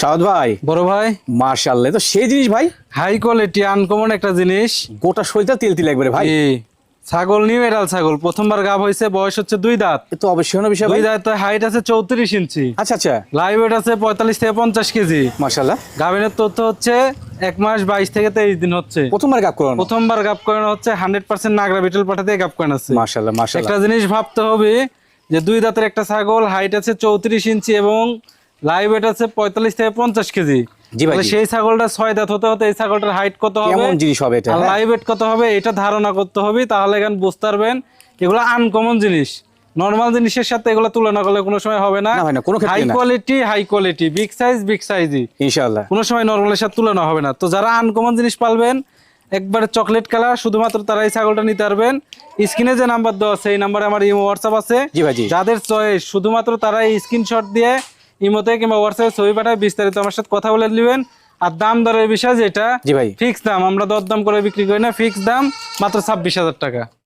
সাউদ ভাই, বড় ভাই, মাশাআল্লাহ, তো সেই জিনিস ভাই, হাই কোয়ালিটি আনকমন একটা জিনিস। গোটা শরীরটা তেল তেল একবারে ভাই। জি, ছাগল নিউ এডাল ছাগল, প্রথমবার গাব হয়েছে, বয়স হচ্ছে 2 দাঁত। এ তো অবশ্যই না বিষয় ভাই। 2 দাঁত, হাইট আছে 34 ইঞ্চি, আচ্ছা আচ্ছা, লাইভ ওয়েট আছে 45 থেকে 50 কেজি। মাশাআল্লাহ। গাভিনের তথ্য হচ্ছে 1 মাস 22 থেকে 23 দিন হচ্ছে। প্রথমবার গাব করানো। প্রথমবার গাব করানো হচ্ছে, 100% নাগরা বিটল পাঠা দিয়ে গাব করানো আছে। মাশাআল্লাহ মাশাআল্লাহ। একটা জিনিস ভাবতে হবে যে 2 দাঁতের একটা ছাগল, হাইট আছে 34 ইঞ্চি এবং লাইভ ওয়েট আছে 45 থেকে 50 কেজি। জি ভাই, তাহলে জি। সেই ছাগলটা 6 দাঁত হতে হতে এই ছাগলটার হাইট কত হবে, কেমন জিনিস হবে এটা? আর হ্যাঁ। লাইভ ওয়েট কত হবে, এটা ধারণা করতে হবে। তাহলে এখানে বুঝতে পারবেন এগুলো আনকমন জিনিস। নরমাল জিনিসের সাথে এগুলো তুলনা করলে কোনো সময় হবে না। না ভাই না, কোনো ক্ষেত্রে না। হাই কোয়ালিটি, বিগ সাইজই ইনশাআল্লাহ। কোনো সময় নরমালের সাথে তুলনা হবে না। তো যারা আনকমন জিনিস পালবেন, একবারে চকলেট কালার, শুধুমাত্র তারা এই ছাগলটা নিতে পারবেন। স্ক্রিনে যে নাম্বার দেওয়া আছে এই নাম্বারে আমার ইমো হোয়াটসঅ্যাপ আছে। জি ভাই, জি। যাদের চয়েস, শুধুমাত্র তারা এই স্ক্রিনশট দিয়ে ইমোতে কিংবা হোয়াটসঅ্যাপে ছবি পাঠায় বিস্তারিত আমার সাথে কথা বলে নেবেন। আর দাম দরের বিষয় যেটা, জি ভাই। ফিক্স দাম, আমরা দরদাম করে বিক্রি করি না, ফিক্স দাম মাত্র 26,000 টাকা।